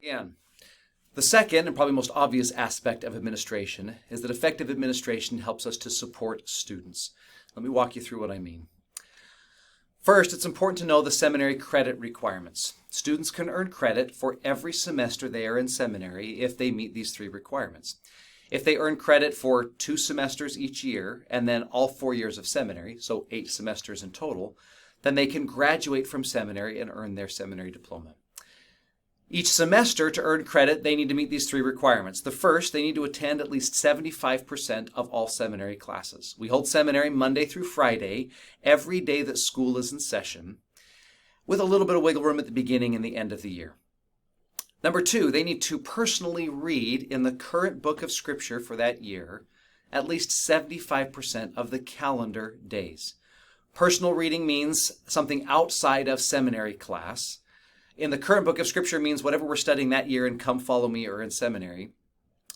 Again, the second and probably most obvious aspect of administration is that effective administration helps us to support students. Let me walk you through what I mean. First, it's important to know the seminary credit requirements. Students can earn credit for every semester they are in seminary if they meet these 3 requirements. If they earn credit for 2 semesters each year and then all 4 years of seminary, so 8 semesters in total, then they can graduate from seminary and earn their seminary diploma. Each semester, to earn credit, they need to meet these 3 requirements. The first, they need to attend at least 75% of all seminary classes. We hold seminary Monday through Friday, every day that school is in session, with a little bit of wiggle room at the beginning and the end of the year. Number 2, they need to personally read in the current book of Scripture for that year at least 75% of the calendar days. Personal reading means something outside of seminary class. In the current book of Scripture means whatever we're studying that year in Come Follow Me or in seminary,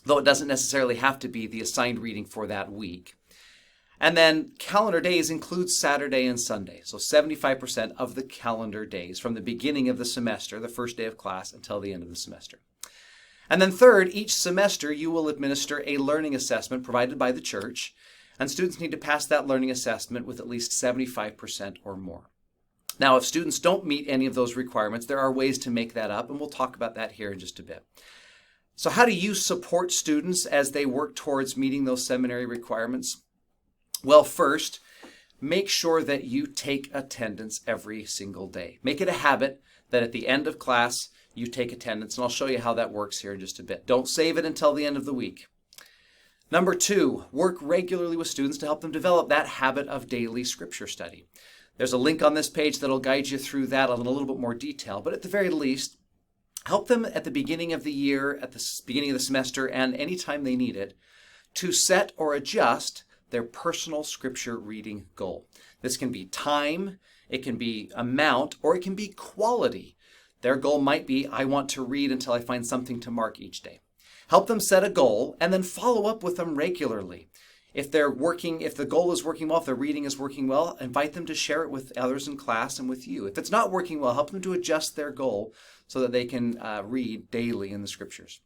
though it doesn't necessarily have to be the assigned reading for that week. And then calendar days includes Saturday and Sunday, so 75% of the calendar days from the beginning of the semester, the first day of class, until the end of the semester. And then third, each semester you will administer a learning assessment provided by the church, and students need to pass that learning assessment with at least 75% or more. Now, if students don't meet any of those requirements, there are ways to make that up, and we'll talk about that here in just a bit. So how do you support students as they work towards meeting those seminary requirements? Well, first, make sure that you take attendance every single day. Make it a habit that at the end of class, you take attendance, and I'll show you how that works here in just a bit. Don't save it until the end of the week. Number 2, work regularly with students to help them develop that habit of daily scripture study. There's a link on this page that'll guide you through that in a little bit more detail, but at the very least, help them at the beginning of the year, at the beginning of the semester, and anytime they need it, to set or adjust their personal scripture reading goal. This can be time, it can be amount, or it can be quality. Their goal might be, I want to read until I find something to mark each day. Help them set a goal and then follow up with them regularly. If the goal is working well, if their reading is working well, invite them to share it with others in class and with you. If it's not working well, help them to adjust their goal so that they can read daily in the scriptures.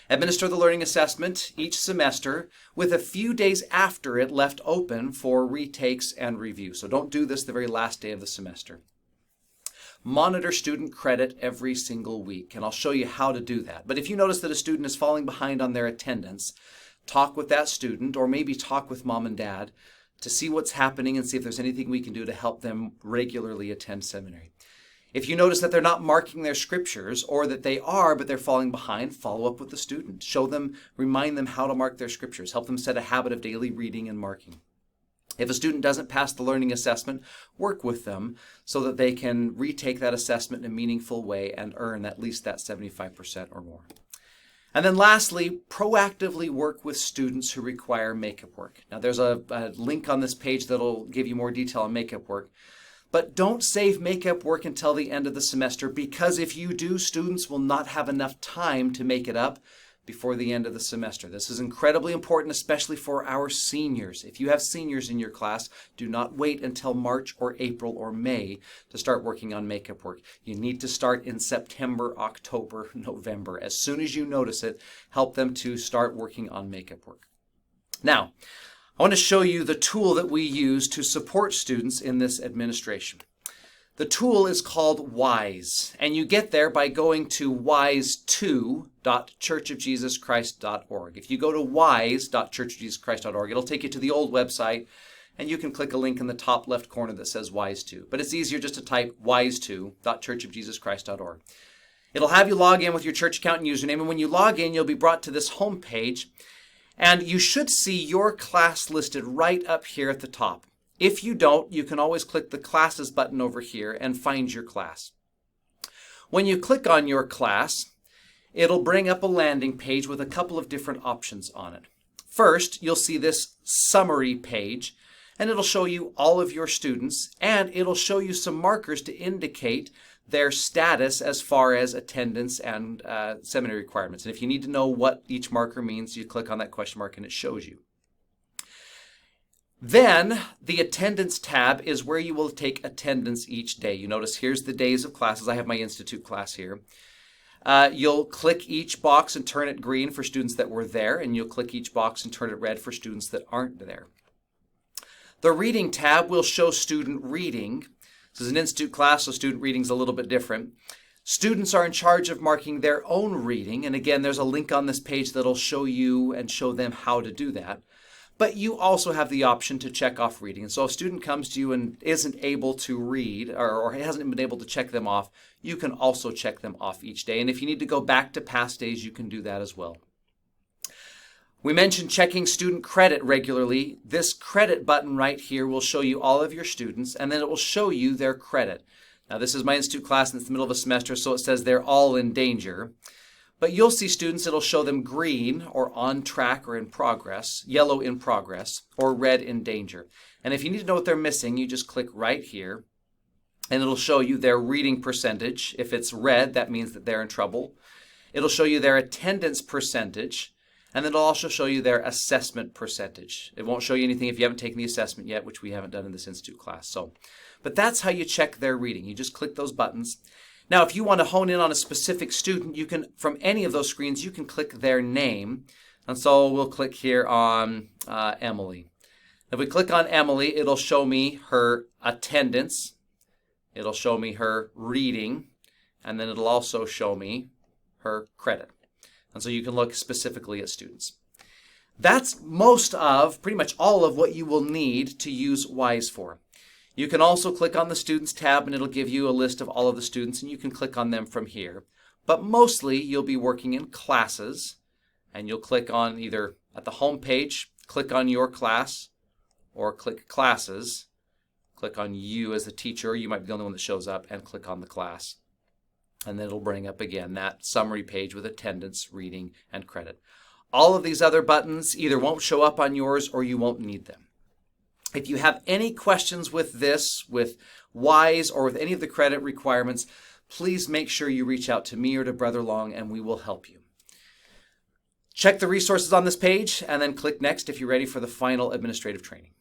Administer the learning assessment each semester with a few days after it left open for retakes and review. So don't do this the very last day of the semester. Monitor student credit every single week, and I'll show you how to do that. But if you notice that a student is falling behind on their attendance, talk with that student, or maybe talk with mom and dad to see what's happening and see if there's anything we can do to help them regularly attend seminary. If you notice that they're not marking their scriptures, or that they are, but they're falling behind, follow up with the student. Show them, remind them how to mark their scriptures. Help them set a habit of daily reading and marking. If a student doesn't pass the learning assessment, work with them so that they can retake that assessment in a meaningful way and earn at least that 75% or more. And then lastly, proactively work with students who require makeup work. Now there's a link on this page that'll give you more detail on makeup work. But don't save makeup work until the end of the semester, because if you do, students will not have enough time to make it up before the end of the semester. This is incredibly important, especially for our seniors. If you have seniors in your class, do not wait until March or April or May to start working on makeup work. You need to start in September, October, November. As soon as you notice it, help them to start working on makeup work. Now, I want to show you the tool that we use to support students in this administration. The tool is called WISE, and you get there by going to wise2.churchofjesuschrist.org. If you go to wise.churchofjesuschrist.org, it'll take you to the old website, and you can click a link in the top left corner that says WISE2. But it's easier just to type wise2.churchofjesuschrist.org. It'll have you log in with your church account and username, and when you log in, you'll be brought to this home page, and you should see your class listed right up here at the top. If you don't, you can always click the Classes button over here and find your class. When you click on your class, it'll bring up a landing page with a couple of different options on it. First, you'll see this summary page, and it'll show you all of your students, and it'll show you some markers to indicate their status as far as attendance and seminary requirements. And if you need to know what each marker means, you click on that question mark and it shows you. Then the attendance tab is where you will take attendance each day. You notice here's the days of classes. I have my institute class here. You'll click each box and turn it green for students that were there, and you'll click each box and turn it red for students that aren't there. The reading tab will show student reading. This is an institute class, so student reading is a little bit different. Students are in charge of marking their own reading, and again, there's a link on this page that'll show you and show them how to do that. But you also have the option to check off reading. And so if a student comes to you and isn't able to read or hasn't been able to check them off, you can also check them off each day. And if you need to go back to past days, you can do that as well. We mentioned checking student credit regularly. This credit button right here will show you all of your students, and then it will show you their credit. Now, this is my institute class, and it's the middle of a semester, so it says they're all in danger. But you'll see students, it'll show them green or on track or in progress, yellow in progress, or red in danger. And if you need to know what they're missing, you just click right here, and it'll show you their reading percentage. If it's red, that means that they're in trouble. It'll show you their attendance percentage, and then it'll also show you their assessment percentage. It won't show you anything if you haven't taken the assessment yet, which we haven't done in this institute class. But that's how you check their reading. You just click those buttons. Now, if you want to hone in on a specific student, you can, from any of those screens, you can click their name. And so we'll click here on Emily. If we click on Emily, it'll show me her attendance. It'll show me her reading. And then it'll also show me her credit. And so you can look specifically at students. That's pretty much all of what you will need to use WISE for. You can also click on the Students tab, and it'll give you a list of all of the students, and you can click on them from here. But mostly, you'll be working in classes, and you'll click on either at the home page, click on your class, or click Classes. Click on you as the teacher. You might be the only one that shows up, and click on the class. And then it'll bring up again that summary page with attendance, reading, and credit. All of these other buttons either won't show up on yours or you won't need them. If you have any questions with this, with WISE, or with any of the credit requirements, please make sure you reach out to me or to Brother Long, and we will help you. Check the resources on this page, and then click Next if you're ready for the final administrative training.